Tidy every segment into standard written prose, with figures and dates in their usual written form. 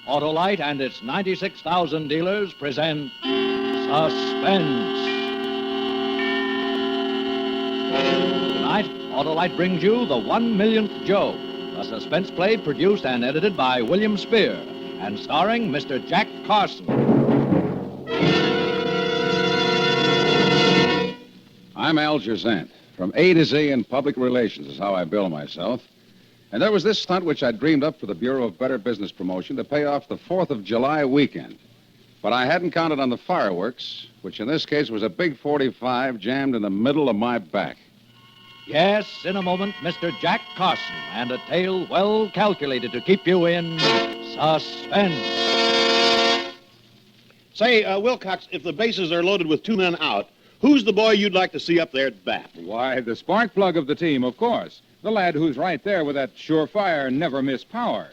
Autolite and its 96,000 dealers present Suspense. Tonight, Autolite brings you the 1 Millionth Joe, a suspense play produced and edited by William Spear and starring Mr. Jack Carson. I'm Al Gerzant. From A to Z in public relations is how I bill myself. And there was this stunt which I dreamed up for the Bureau of Better Business Promotion to pay off the 4th of July weekend. But I hadn't counted on the fireworks, which in this case was a big 45 jammed in the middle of my back. Yes, in a moment, Mr. Jack Carson and a tale well calculated to keep you in suspense. Say, Wilcox, if the bases are loaded with 2 men out, who's the boy you'd like to see up there at bat? Why, the spark plug of the team, of course. The lad who's right there with that surefire, never-miss power.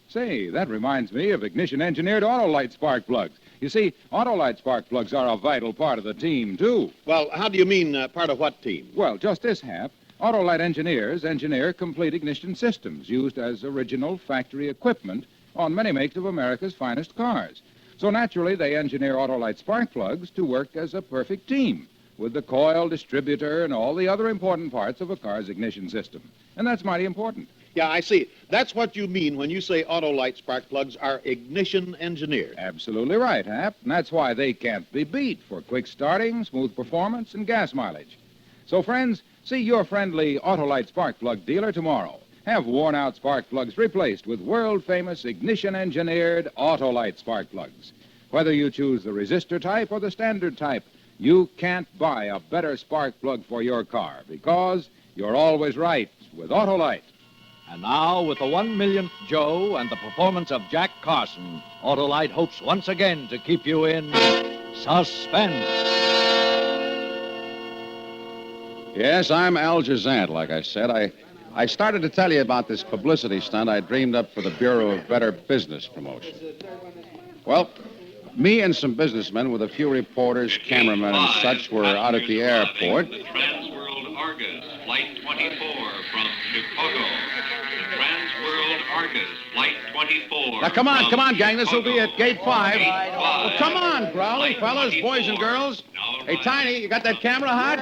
Say, that reminds me of ignition-engineered Autolite spark plugs. You see, Autolite spark plugs are a vital part of the team, too. Well, how do you mean part of what team? Well, just this half. Autolite engineers engineer complete ignition systems used as original factory equipment on many makes of America's finest cars. So naturally, they engineer Autolite spark plugs to work as a perfect team, with the coil, distributor, and all the other important parts of a car's ignition system. And that's mighty important. Yeah, I see. That's what you mean when you say Autolite spark plugs are ignition engineered. Absolutely right, Hap. And that's why they can't be beat for quick starting, smooth performance, and gas mileage. So, friends, see your friendly Autolite spark plug dealer tomorrow. Have worn-out spark plugs replaced with world-famous ignition-engineered Autolite spark plugs. Whether you choose the resistor type or the standard type, you can't buy a better spark plug for your car because you're always right with Autolite. And now, with the 1 Millionth Joe and the performance of Jack Carson, Autolite hopes once again to keep you in suspense. Yes, I'm Al Gerzant, like I said. I started to tell you about this publicity stunt I dreamed up for the Bureau of Better Business Promotion. Well, me and some businessmen with a few reporters, cameramen, and such were out at the airport. The Transworld Argus, Flight 24 from Chicago. The Transworld Argus, Flight 24. Now, come on, gang. This will be at Gate 5. Well, come on, growly fellas, boys and girls. Hey, Tiny, you got that camera hot?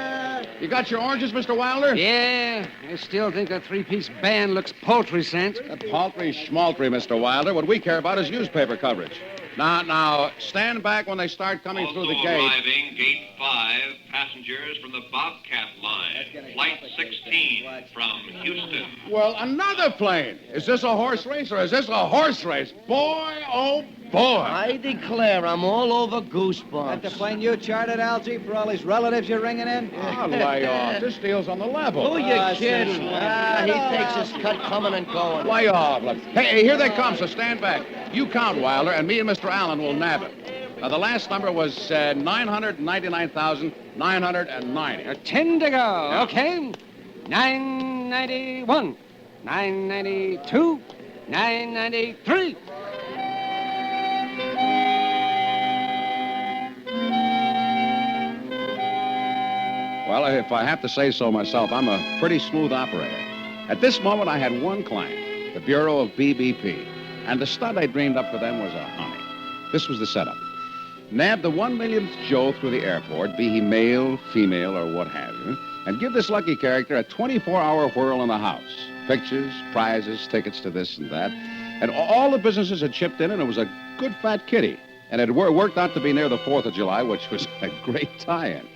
You got your oranges, Mr. Wilder? Yeah, I still think that 3-piece band looks paltry, Sant. Paltry schmaltry, Mr. Wilder. What we care about is newspaper coverage. Now, stand back when they start coming through the gate. Arriving, Gate 5, passengers from the Bobcat line, Flight 16 from Houston. Well, another plane. Is this a horse race or is this a horse race? Boy, oh, boy. I declare I'm all over goosebumps. That's the plane you chartered, Algie, for all these relatives you're ringing in? Oh, lay off. This deal's on the level. Who you kidding? He takes his cut coming and going. Lay off. Look. Hey, here they come, so stand back. You count, Wilder, and me and Mr. Allen will nab it. Now, the last number was 999,990. 10 to go. Yeah. Okay. 991, 992, 993. Well, if I have to say so myself, I'm a pretty smooth operator. At this moment, I had one client, the Bureau of BBP, and the stunt I dreamed up for them was a honey. This was the setup. Nab the 1 millionth Joe through the airport, be he male, female, or what have you, and give this lucky character a 24-hour whirl in the house. Pictures, prizes, tickets to this and that. And all the businesses had chipped in, and it was a good fat kitty. And it worked out to be near the 4th of July, which was a great tie-in.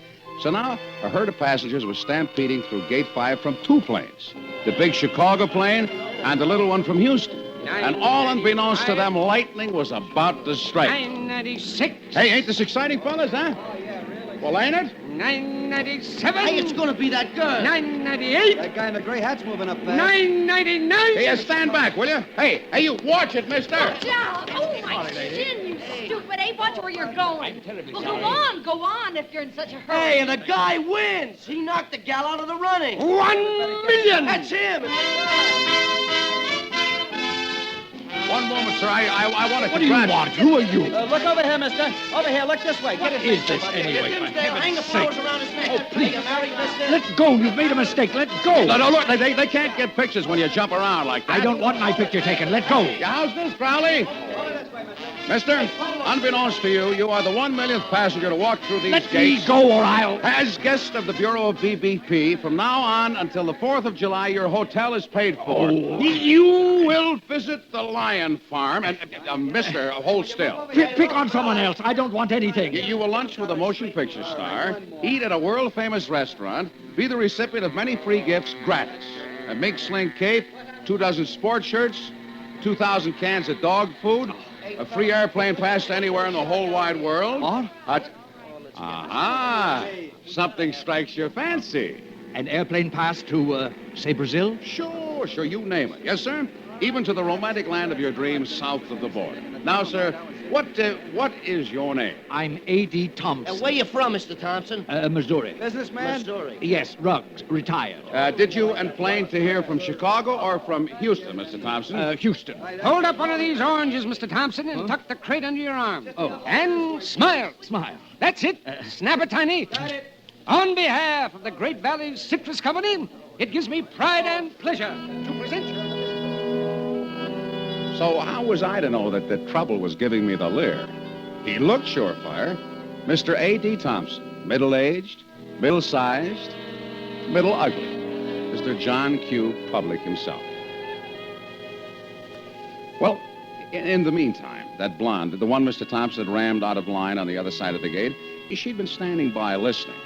So now, a herd of passengers was stampeding through Gate 5 from 2 planes. The big Chicago plane and the little one from Houston. And all unbeknownst to them, lightning was about to strike. 996. Hey, ain't this exciting, fellas, huh? Well, ain't it? 997. Hey, it's gonna be that girl. 998. That guy in the gray hat's moving up fast. 999. Hey, stand back, will you? Hey, you, watch it, mister. Watch out! Oh, my shin, you stupid ape. Watch where you're going. Well, go on if you're in such a hurry. Hey, and the guy wins. He knocked the gal out of the running. 1 million. That's him. One moment, sir. I want to... What do you want? Who are you? Look over here, mister. Over here, look this way. Get What is this anyway, for Hang the heaven's flowers sake? around his neck. Oh, please. Hey, you married, mister? Let go. You've made a mistake. Let go. No, look, they can't get pictures when you jump around like that. I don't want my picture taken. Let go. Yeah, how's this, Crowley? Mister, unbeknownst to you, you are the 1 millionth passenger to walk through these gates. Let me go or I'll... As guest of the Bureau of BBP, from now on until the 4th of July, your hotel is paid for. Oh. You will visit the lion farm and, mister, hold still. Pick on someone else. I don't want anything. You will lunch with a motion picture star, eat at a world-famous restaurant, be the recipient of many free gifts gratis. A mink sling cape, 2 dozen sports shirts, 2,000 cans of dog food, a free airplane pass to anywhere in the whole wide world. What? Aha! Something strikes your fancy. An airplane pass to, say, Brazil? Sure, you name it. Yes, sir? Even to the romantic land of your dreams south of the border. Now, sir, what is your name? I'm A.D. Thompson. Where you from, Mr. Thompson? Missouri. Businessman? Missouri. Yes, Ruggs, retired. Did you enplane to here from Chicago or from Houston, Mr. Thompson? Houston. Hold up one of these oranges, Mr. Thompson, and tuck the crate under your arm. Oh. And smile. Smile. That's it. Snap it, Tiny. On behalf of the Great Valley Citrus Company, it gives me pride and pleasure to present you. So how was I to know that the trouble was giving me the leer? He looked surefire. Mr. A.D. Thompson, middle-aged, middle-sized, middle-ugly. Mr. John Q. Public himself. Well, in the meantime, that blonde, the one Mr. Thompson had rammed out of line on the other side of the gate, she'd been standing by listening.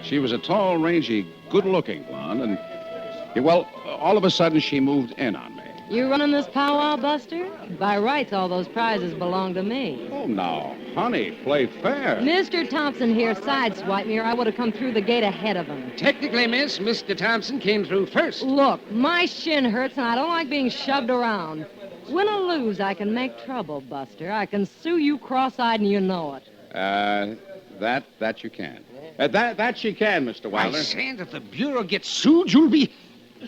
She was a tall, rangy, good-looking blonde, and, well, all of a sudden she moved in on me. You running this powwow, Buster? By rights, all those prizes belong to me. Oh, now, honey, play fair. Mr. Thompson here sideswiped me, or I would have come through the gate ahead of him. Technically, miss, Mr. Thompson came through first. Look, my shin hurts, and I don't like being shoved around. Win or lose, I can make trouble, Buster. I can sue you cross-eyed, and you know it. That you can. That you can, Mr. Wilder. I say that the Bureau gets sued, you'll be...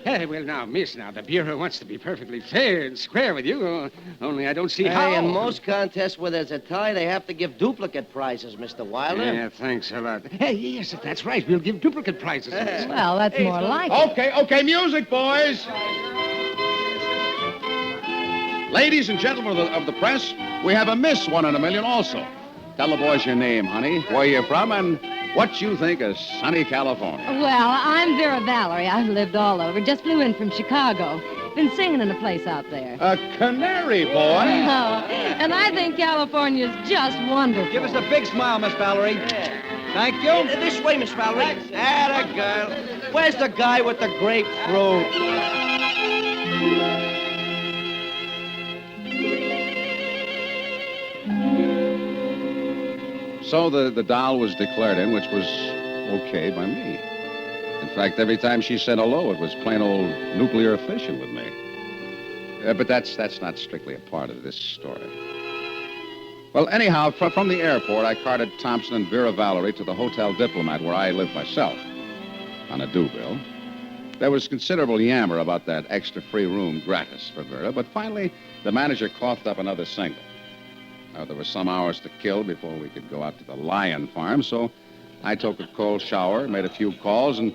well, now, miss, the Bureau wants to be perfectly fair and square with you, only I don't see how. Hey, in most contests where there's a tie, they have to give duplicate prizes, Mr. Wilder. Yeah, thanks a lot. Hey, yes, that's right. We'll give duplicate prizes. Well, that's more like it. Okay, music, boys. Ladies and gentlemen of the press, we have a Miss 1 in a Million also. Tell the boys your name, honey, where you're from, and what you think of sunny California. Well, I'm Vera Valerie. I've lived all over. Just flew in from Chicago. Been singing in a place out there. A canary, boy. Oh, and I think California's just wonderful. Give us a big smile, Miss Valerie. Yeah. Thank you. This way, Miss Valerie. Atta girl. Where's the guy with the grapefruit? So the doll was declared in, which was okay by me. In fact, every time she said hello, it was plain old nuclear fission with me. But that's not strictly a part of this story. Well, anyhow, from the airport, I carted Thompson and Vera Valerie to the Hotel Diplomat, where I live myself, on a due bill. There was considerable yammer about that extra free room gratis for Vera, but finally, the manager coughed up another single. Now, there were some hours to kill before we could go out to the lion farm, so I took a cold shower, made a few calls, and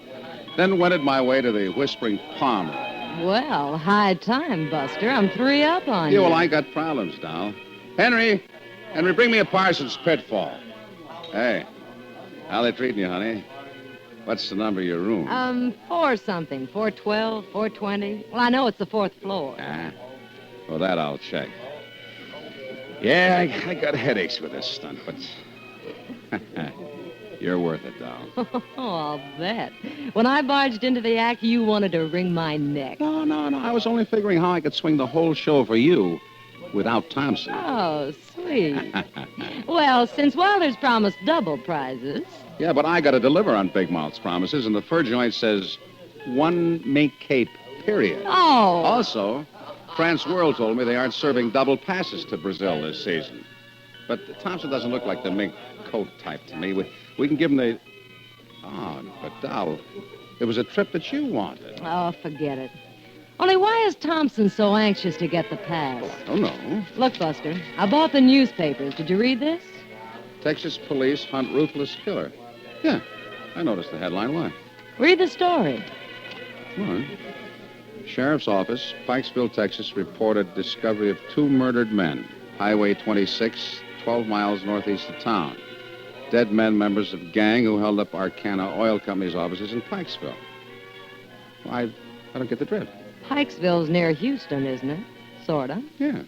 then wended my way to the Whispering Palm. Well, high time, Buster. I'm 3 up on you. Yeah, well, I got problems, Doll. Henry, bring me a Parsons Pitfall. Hey, how they treating you, honey? What's the number of your room? 4-something. 412, 420. Well, I know it's the 4th floor. Well, that I'll check. Yeah, I got headaches with this stunt, but you're worth it, Doll. Oh, I'll bet. When I barged into the act, you wanted to wring my neck. No. I was only figuring how I could swing the whole show for you without Thompson. Oh, sweet. Well, since Wilder's promised double prizes... Yeah, but I got to deliver on Big Mouth's promises, and the fur joint says 1 mink cape, period. Oh. Also, France World told me they aren't serving double passes to Brazil this season. But Thompson doesn't look like the mink coat type to me. We can give him the... Oh, but, Doll, it was a trip that you wanted. Oh, forget it. Only why is Thompson so anxious to get the pass? Oh, no. Look, Buster, I bought the newspapers. Did you read this? Texas police hunt ruthless killer. Yeah, I noticed the headline. Why? Read the story. What? Sheriff's Office, Pikesville, Texas, reported discovery of 2 murdered men. Highway 26, 12 miles northeast of town. Dead men, members of gang who held up Arcana Oil Company's offices in Pikesville. Well, I don't get the drift. Pikesville's near Houston, isn't it? Sorta. Yeah.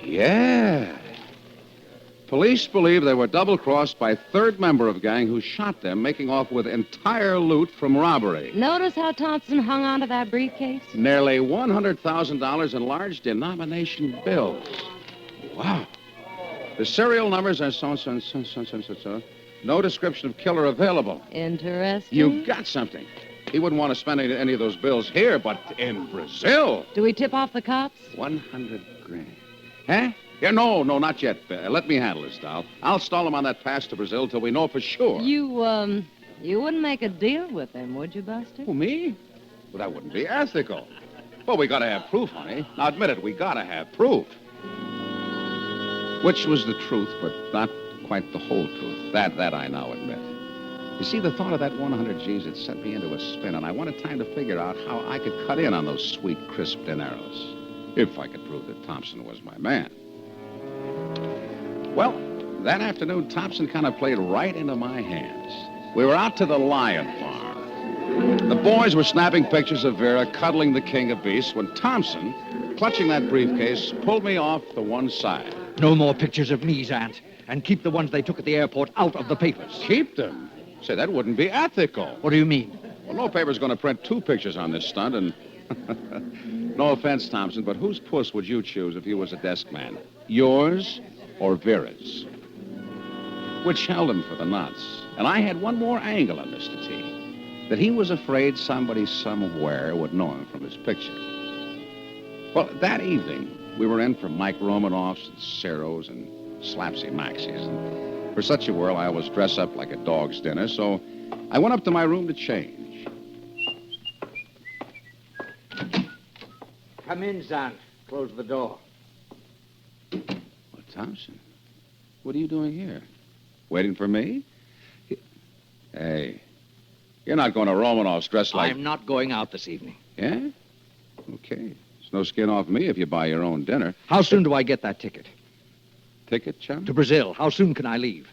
Yeah. Police believe they were double-crossed by a third member of gang who shot them, making off with entire loot from robbery. Notice how Thompson hung onto that briefcase? Nearly $100,000 in large denomination bills. Wow. The serial numbers are so. No description of killer available. Interesting. You got something. He wouldn't want to spend any of those bills here, but in Brazil. Do we tip off the cops? 100 grand. Huh? Yeah, no, not yet. Let me handle this, Doll. I'll stall him on that pass to Brazil till we know for sure. You wouldn't make a deal with them, would you, Buster? Who, me? Well, that wouldn't be ethical. Well, we gotta have proof, honey. Now, admit it, we gotta have proof. Which was the truth, but not quite the whole truth. That I now admit. You see, the thought of that 100 G's had set me into a spin, and I wanted time to figure out how I could cut in on those sweet, crisp dineros. If I could prove that Thompson was my man. Well, that afternoon, Thompson kind of played right into my hands. We were out to the Lion Farm. The boys were snapping pictures of Vera cuddling the king of beasts when Thompson, clutching that briefcase, pulled me off to one side. No more pictures of me, Zant. And keep the ones they took at the airport out of the papers. Keep them? Say, that wouldn't be ethical. What do you mean? Well, no paper's going to print 2 pictures on this stunt, and... No offense, Thompson, but whose puss would you choose if you was a desk man? Yours or Vera's? Which held him for the nuts. And I had one more angle on Mr. T. That he was afraid somebody somewhere would know him from his picture. Well, that evening, we were in for Mike Romanoffs and Ceros and Slapsy Maxis. And for such a whirl, I always dress up like a dog's dinner, so I went up to my room to change. Come in, Zant. Close the door. Well, Thompson, what are you doing here? Waiting for me? Hey, you're not going to Romanoff's dressed like... I'm not going out this evening. Yeah? Okay. There's no skin off me if you buy your own dinner. How soon do I get that ticket? Ticket, chum? To Brazil. How soon can I leave?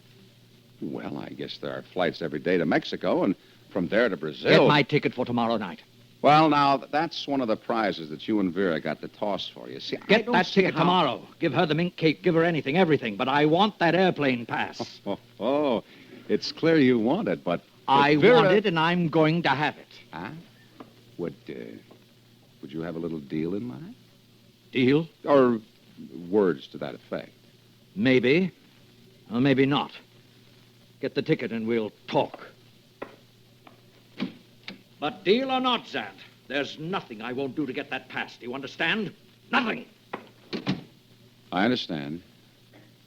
Well, I guess there are flights every day to Mexico, and from there to Brazil... Get my ticket for tomorrow night. Well, now, that's one of the prizes that you and Vera got to toss for. You see, Get that ticket tomorrow. Give her the mink cake, give her anything, everything. But I want that airplane pass. Oh, it's clear you want it, but... I Vera... want it, and I'm going to have it. Huh? Would you have a little deal in mind? Deal? Or words to that effect? Maybe. Or maybe not. Get the ticket and we'll talk. But deal or not, Zant, there's nothing I won't do to get that pass. Do you understand? Nothing. I understand.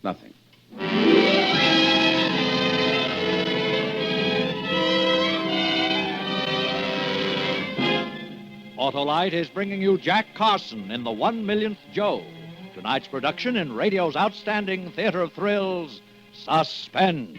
Nothing. Autolite is bringing you Jack Carson in the 1 Millionth Joe. Tonight's production in radio's outstanding theater of thrills, Suspense.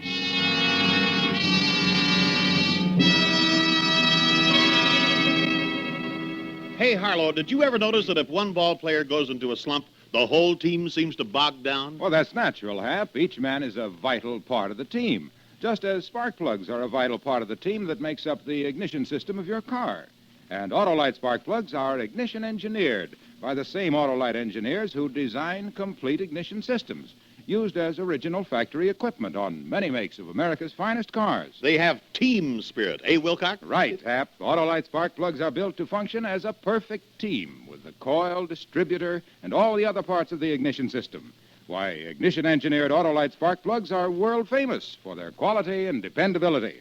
Hey, Harlow, did you ever notice that if one ball player goes into a slump, the whole team seems to bog down? Well, that's natural, Hap. Each man is a vital part of the team, just as spark plugs are a vital part of the team that makes up the ignition system of your car. And Autolite spark plugs are ignition engineered by the same Autolite engineers who design complete ignition systems, used as original factory equipment on many makes of America's finest cars. They have team spirit, eh, Wilcox? Right, Hap. Autolite spark plugs are built to function as a perfect team with the coil, distributor, and all the other parts of the ignition system. Why, ignition-engineered Autolite spark plugs are world famous for their quality and dependability.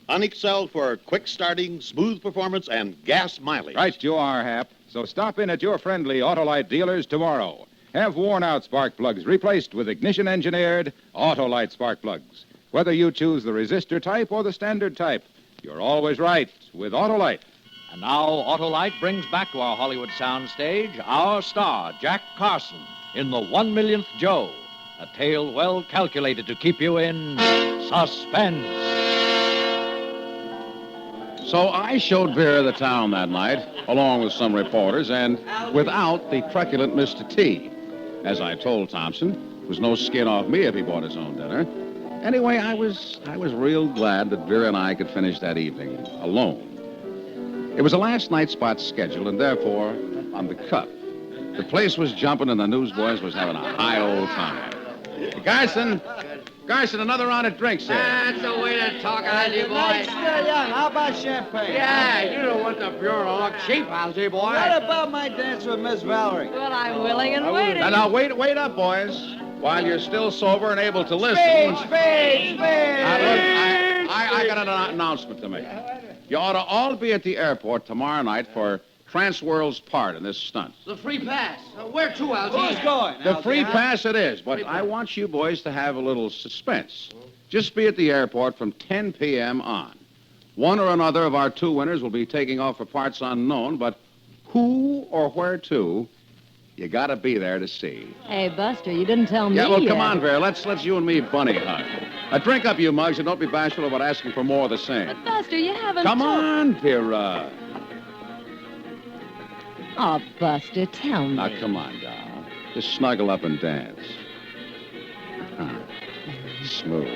Unexcelled for quick starting, smooth performance, and gas mileage. Right you are, Hap. So stop in at your friendly Autolite dealers tomorrow. Have worn-out spark plugs replaced with ignition-engineered Autolite spark plugs. Whether you choose the resistor type or the standard type, you're always right with Autolite. And now Autolite brings back to our Hollywood soundstage our star, Jack Carson, in the 1 Millionth Joe, a tale well calculated to keep you in suspense. So I showed Vera the town that night, along with some reporters, and without the truculent Mr. T. As I told Thompson, there was no skin off me if he bought his own dinner. Anyway, I was real glad that Vera and I could finish that evening alone. It was a last night spot scheduled, and therefore, on the cup. The place was jumping, and the newsboys was having a high old time. Carson, another round of drinks here. That's the way to talk, Algy boy. Night's still young. How about champagne? Yeah, you don't want the bureau look cheap, Algy boy. What about my dance with Miss Valerie? Well, I'm willing and waiting. Now, wait up, boys. While you're still sober and able to listen. Speech! I got an announcement to make. You ought to all be at the airport tomorrow night for Transworld's part in this stunt. The free pass. Where to, Algy? Who's going? The free pass it is, but I want you boys to have a little suspense. Just be at the airport from 10 p.m. on. One or another of our two winners will be taking off for parts unknown, but who or where to, you got to be there to see. Hey, Buster, you didn't tell me Yeah, well, yet. come on, Vera. Let's you and me bunny hug. Drink up, you mugs, and don't be bashful about asking for more of the same. But, Buster, you haven't... Come on, Vera. Oh, Buster, tell me. Now, come on, doll. Just snuggle up and dance. Smooth.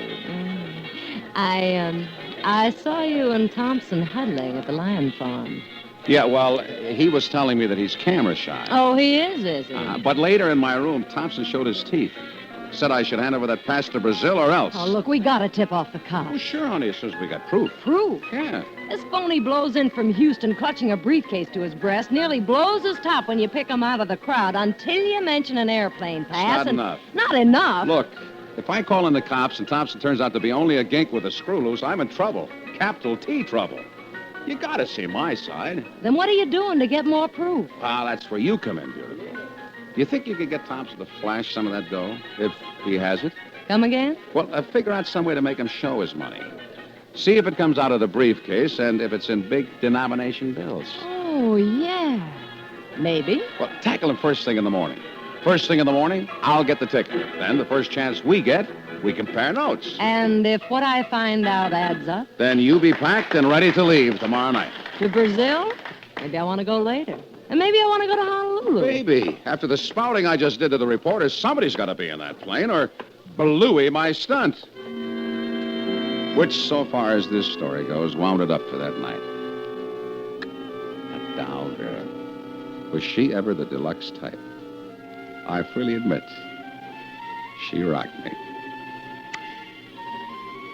I saw you and Thompson huddling at the lion farm. Yeah, well, he was telling me that he's camera shy. Oh, he is he? But later in my room, Thompson showed his teeth. Said I should hand over that pass to Brazil or else. Oh, look, we gotta tip off the cops. Well, sure, honey, as soon as we got proof. Proof? Yeah. This phony blows in from Houston clutching a briefcase to his breast, nearly blows his top when you pick him out of the crowd until you mention an airplane pass. Not enough. Not enough? Look, if I call in the cops and Thompson turns out to be only a gink with a screw loose, I'm in trouble. Capital T trouble. You gotta see my side. Then what are you doing to get more proof? Ah, that's where you come in, beautiful. Do you think you could get Thompson to flash some of that dough, if he has it? Come again? Well, figure out some way to make him show his money. See if it comes out of the briefcase and if it's in big denomination bills. Oh, yeah. Maybe. Well, tackle him first thing in the morning. First thing in the morning, I'll get the ticket. Then the first chance we get, we compare notes. And if what I find out adds up? Then you be packed and ready to leave tomorrow night. To Brazil? Maybe I want to go later. And maybe I want to go to Honolulu. Baby, after the spouting I just did to the reporters, somebody's got to be in that plane or Balooey my stunt. Which, so far as this story goes, wound it up for that night. That doll, Vera. Was she ever the deluxe type? I freely admit, she rocked me.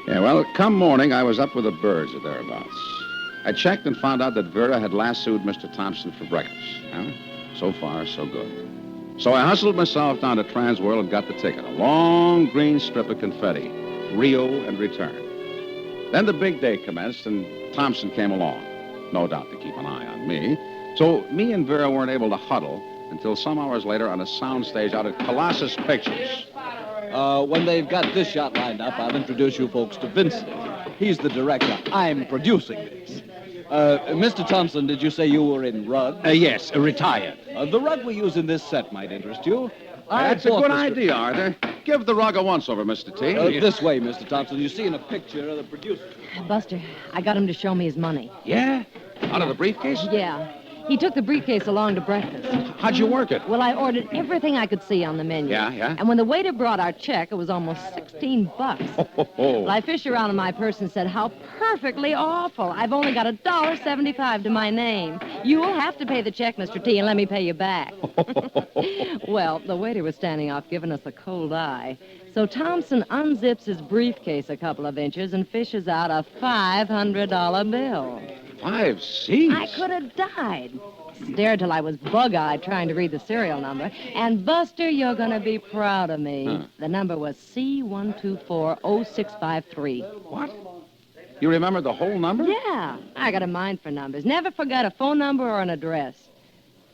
Yeah, well, come morning, I was up with the birds or thereabouts. I checked and found out that Vera had lassoed Mr. Thompson for breakfast. Well, so far, so good. So I hustled myself down to Transworld and got the ticket. A long green strip of confetti. Rio and return. Then the big day commenced, and Thompson came along. No doubt to keep an eye on me. So me and Vera weren't able to huddle until some hours later on a soundstage out at Colossus Pictures. When they've got this shot lined up, I'll introduce you folks to Vincent. He's the director. I'm producing this. Mr. Thompson, did you say you were in rug? Yes, retired. The rug we use in this set might interest you. That's a good idea, Arthur. Give the rug a once-over, Mr. T. This way, Mr. Thompson. You see in a picture of the producer. Buster, I got him to show me his money. Yeah? Out of the briefcase? Yeah. He took the briefcase along to breakfast. How'd you work it? Well, I ordered everything I could see on the menu. Yeah? And when the waiter brought our check, it was almost $16. Well, I fished around in my purse and said, how perfectly awful. I've only got $1.75 to my name. You'll have to pay the check, Mr. T, and let me pay you back. Well, the waiter was standing off giving us a cold eye. So Thompson unzips his briefcase a couple of inches and fishes out a $500 bill. 5 C's? I could have died. Stared till I was bug-eyed trying to read the serial number. And, Buster, you're going to be proud of me. Huh. The number was C1240653. What? You remember the whole number? Yeah. I got a mind for numbers. Never forgot a phone number or an address.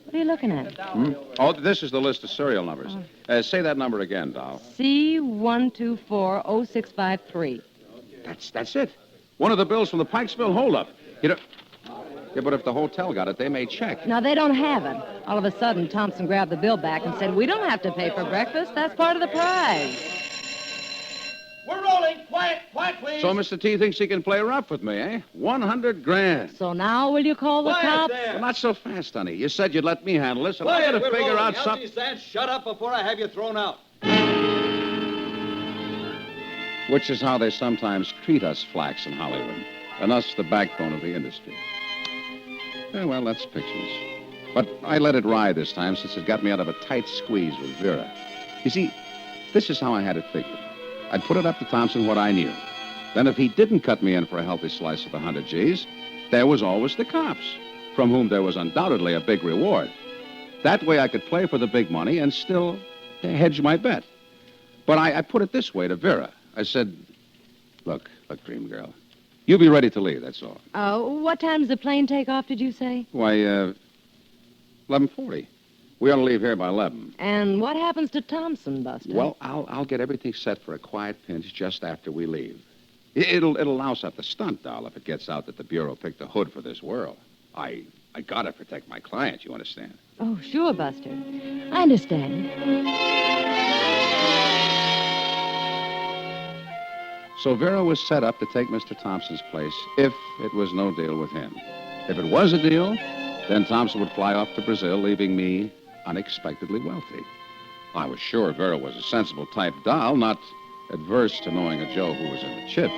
What are you looking at? Oh, this is the list of serial numbers. Say that number again, doll. C1240653. That's it. One of the bills from the Pikesville holdup. You know... Yeah, but if the hotel got it, they may check. No, they don't have it. All of a sudden, Thompson grabbed the bill back and said, we don't have to pay for breakfast. That's part of the prize. We're rolling. Quiet, please. So Mr. T thinks he can play rough with me, eh? 100 grand. So now will you call the cops? Well, not so fast, honey. You said you'd let me handle this, and I got to figure out something. Shut up before I have you thrown out. Which is how they sometimes treat us flacks in Hollywood, and us the backbone of the industry. Well, that's pictures. But I let it ride this time since it got me out of a tight squeeze with Vera. You see, this is how I had it figured. I'd put it up to Thompson what I knew. Then if he didn't cut me in for a healthy slice of the 100 G's, there was always the cops, from whom there was undoubtedly a big reward. That way I could play for the big money and still hedge my bet. But I put it this way to Vera. I said, look, dream girl, you be ready to leave, that's all. What time does the plane take off, did you say? Why, 11:40. We ought to leave here by 11. And what happens to Thompson, Buster? Well, I'll get everything set for a quiet pinch just after we leave. It'll louse up the stunt, doll, if it gets out that the Bureau picked the hood for this world. I gotta protect my client, you understand? Oh, sure, Buster. I understand. So Vera was set up to take Mr. Thompson's place if it was no deal with him. If it was a deal, then Thompson would fly off to Brazil, leaving me unexpectedly wealthy. I was sure Vera was a sensible type doll, not adverse to knowing a Joe who was in the chips.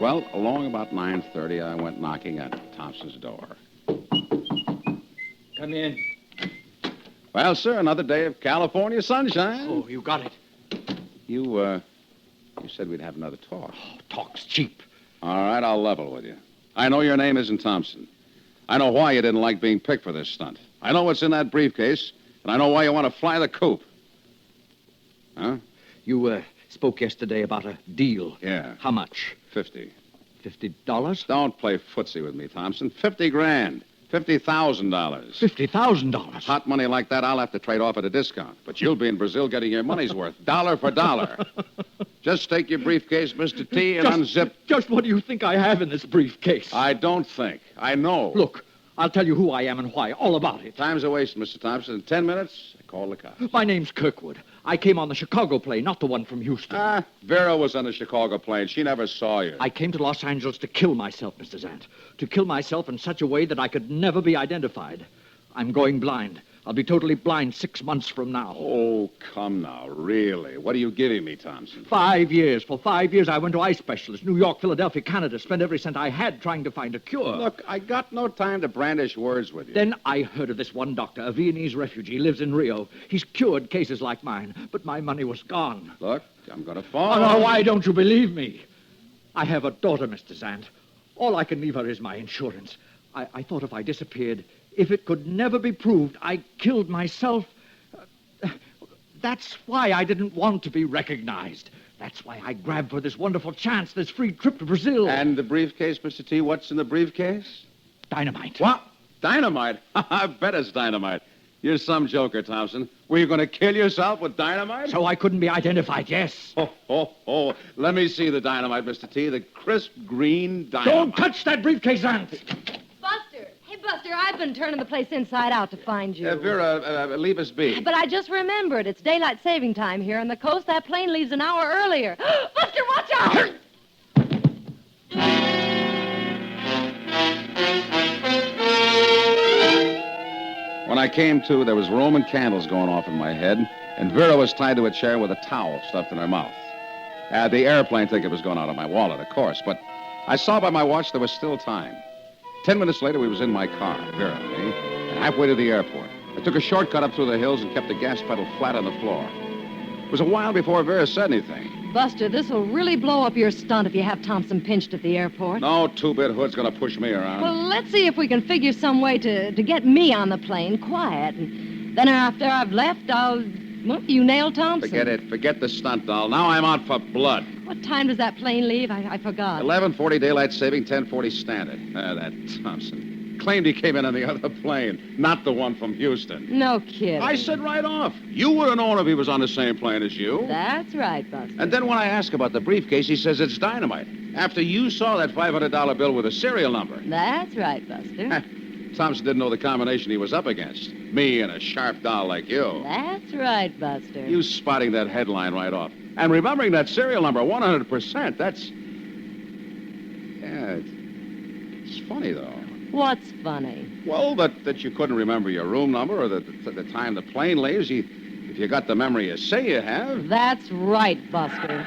Well, along about 9:30, I went knocking at Thompson's door. Come in. Well, sir, another day of California sunshine. Oh, you got it. You said we'd have another talk. Oh, talk's cheap. All right, I'll level with you. I know your name isn't Thompson. I know why you didn't like being picked for this stunt. I know what's in that briefcase, and I know why you want to fly the coop. Huh? You spoke yesterday about a deal. Yeah. How much? 50. $50? Don't play footsie with me, Thompson. 50 grand. $50,000. $50,000? Hot money like that, I'll have to trade off at a discount. But you'll be in Brazil getting your money's worth, dollar for dollar. Just take your briefcase, Mr. T, and unzip. Just what do you think I have in this briefcase? I don't think. I know. Look, I'll tell you who I am and why, all about it. Time's a waste, Mr. Thompson. In 10 minutes, I call the cops. My name's Kirkwood. I came on the Chicago plane, not the one from Houston. Vera was on the Chicago plane. She never saw you. I came to Los Angeles to kill myself, Mr. Zant. To kill myself in such a way that I could never be identified. I'm going blind. I'll be totally blind 6 months from now. Oh, come now, really? What are you giving me, Thompson? 5 years. For 5 years, I went to eye specialists, New York, Philadelphia, Canada, spent every cent I had trying to find a cure. Look, I got no time to brandish words with you. Then I heard of this one doctor, a Viennese refugee, lives in Rio. He's cured cases like mine, but my money was gone. Look, I'm going to fall. Oh, no, why don't you believe me? I have a daughter, Mr. Zant. All I can leave her is my insurance. I thought if I disappeared, if it could never be proved I killed myself, that's why I didn't want to be recognized. That's why I grabbed for this wonderful chance, this free trip to Brazil. And the briefcase, Mr. T, what's in the briefcase? Dynamite. What? Dynamite? I bet it's dynamite. You're some joker, Thompson. Were you going to kill yourself with dynamite? So I couldn't be identified, yes. Oh. Let me see the dynamite, Mr. T. The crisp green dynamite. Don't touch that briefcase, Zant. Buster. Hey, Buster, I've been turning the place inside out to find you. Vera, leave us be. But I just remembered. It's daylight saving time here on the coast. That plane leaves an hour earlier. Buster, watch out! When I came to, there was Roman candles going off in my head, and Vera was tied to a chair with a towel stuffed in her mouth. The airplane ticket was going out of my wallet, of course, but I saw by my watch there was still time. 10 minutes later, we was in my car, Vera and me, and halfway to the airport. I took a shortcut up through the hills and kept the gas pedal flat on the floor. It was a while before Vera said anything. Buster, this will really blow up your stunt if you have Thompson pinched at the airport. No two-bit hood's going to push me around. Well, let's see if we can figure some way to get me on the plane quiet. And then after I've left, you nail Thompson. Forget it. Forget the stunt, doll. Now I'm out for blood. What time does that plane leave? I forgot. 11:40 daylight saving, 10:40 standard. That Thompson. Claimed he came in on the other plane, not the one from Houston. No kidding. I said right off. You would have known if he was on the same plane as you. That's right, Buster. And then when I ask about the briefcase, he says it's dynamite. After you saw that $500 bill with a serial number. That's right, Buster. Thompson didn't know the combination he was up against. Me and a sharp doll like you. That's right, Buster. You spotting that headline right off. And remembering that serial number 100%, that's... Yeah, it's funny, though. What's funny? Well, that you couldn't remember your room number or the time the plane leaves. If you got the memory you say you have. That's right, Buster.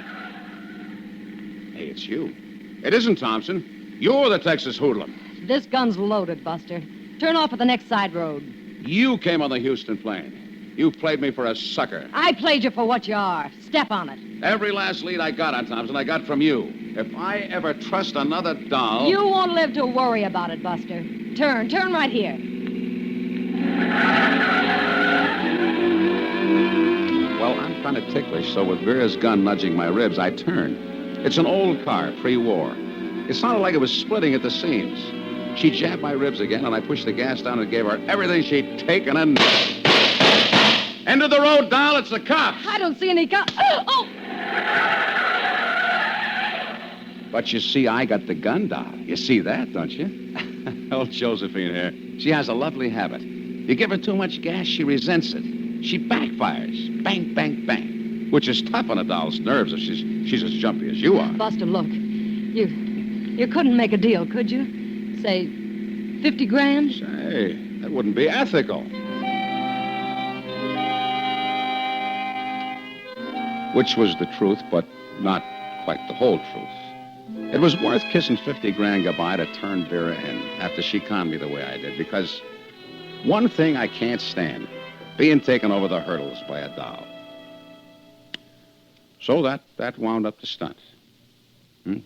Hey, it's you. It isn't Thompson. You're the Texas hoodlum. This gun's loaded, Buster. Turn off at the next side road. You came on the Houston plane. You played me for a sucker. I played you for what you are. Step on it. Every last lead I got on Thompson, I got from you. If I ever trust another doll... You won't live to worry about it, Buster. Turn right here. Well, I'm kind of ticklish, so with Vera's gun nudging my ribs, I turned. It's an old car, pre-war. It sounded like it was splitting at the seams. She jabbed my ribs again, and I pushed the gas down and gave her everything she'd taken, and... End of the road, doll. It's the cops. I don't see any cops. Oh! But you see, I got the gun, doll. You see that, don't you? Old Josephine here. She has a lovely habit. You give her too much gas, she resents it. She backfires. Bang, bang, bang. Which is tough on a doll's nerves if she's as jumpy as you are. Buster, look. You couldn't make a deal, could you? Say, 50 grand? Say, that wouldn't be ethical. Which was the truth, but not quite the whole truth. It was worth kissing 50 grand goodbye to turn Vera in after she conned me the way I did, because one thing I can't stand, being taken over the hurdles by a doll. So that wound up the stunt.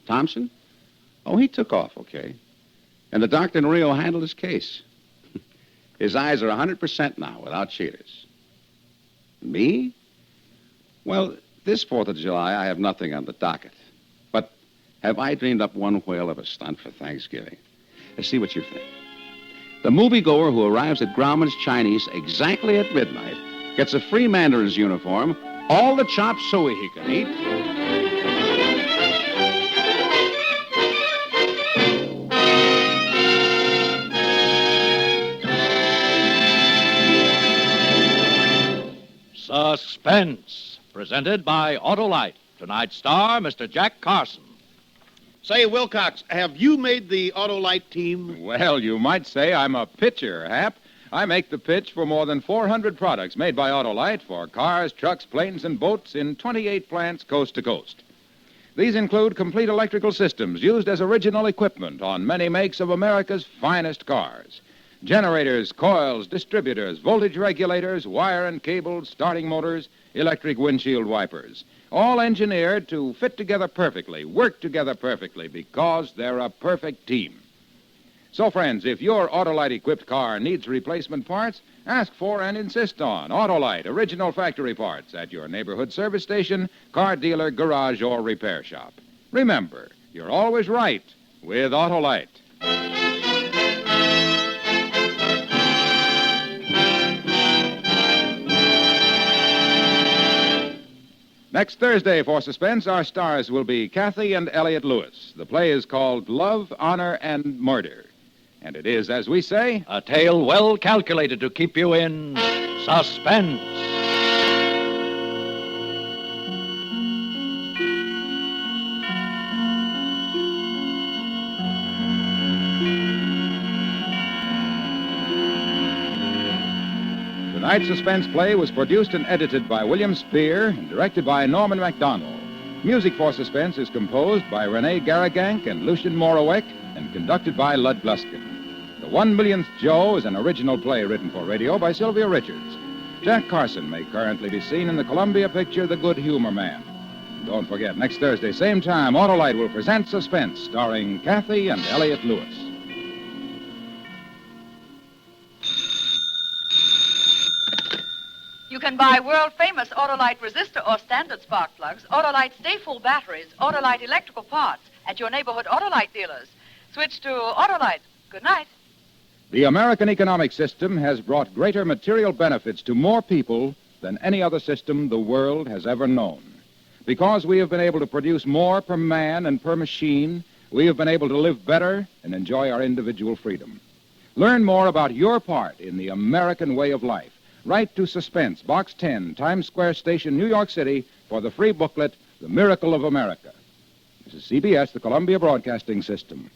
Thompson? Oh, he took off, okay. And the doctor in Rio handled his case. His eyes are 100% now, without cheaters. Me? Well, this 4th of July, I have nothing on the docket. But have I dreamed up one whale of a stunt for Thanksgiving? Let's see what you think. The moviegoer who arrives at Grauman's Chinese exactly at midnight gets a free Mandarin's uniform, all the chop suey he can eat. Suspense, presented by Autolite. Tonight's star, Mr. Jack Carson. Say, Wilcox, have you made the Autolite team? Well, you might say I'm a pitcher, Hap. I make the pitch for more than 400 products made by Autolite for cars, trucks, planes, and boats in 28 plants coast to coast. These include complete electrical systems used as original equipment on many makes of America's finest cars. Generators, coils, distributors, voltage regulators, wire and cables, starting motors, electric windshield wipers. All engineered to fit together perfectly, work together perfectly, because they're a perfect team. So, friends, if your Autolite-equipped car needs replacement parts, ask for and insist on Autolite original factory parts at your neighborhood service station, car dealer, garage, or repair shop. Remember, you're always right with Autolite. Next Thursday for Suspense, our stars will be Kathy and Elliot Lewis. The play is called Love, Honor, and Murder. And it is, as we say, a tale well calculated to keep you in suspense. Tonight's suspense play was produced and edited by William Spear and directed by Norman MacDonald. Music for Suspense is composed by Renee Garrigank and Lucian Morowek and conducted by Lud Gluskin. The 1 Millionth Joe is an original play written for radio by Sylvia Richards. Jack Carson may currently be seen in the Columbia picture The Good Humor Man. Don't forget, next Thursday, same time, Autolite will present Suspense, starring Kathy and Elliot Lewis. You can buy world-famous Autolite resistor or standard spark plugs, Autolite stay-full batteries, Autolite electrical parts at your neighborhood Autolite dealers. Switch to Autolite. Good night. The American economic system has brought greater material benefits to more people than any other system the world has ever known. Because we have been able to produce more per man and per machine, we have been able to live better and enjoy our individual freedom. Learn more about your part in the American way of life. Write to Suspense, Box 10, Times Square Station, New York City, for the free booklet, The Miracle of America. This is CBS, the Columbia Broadcasting System.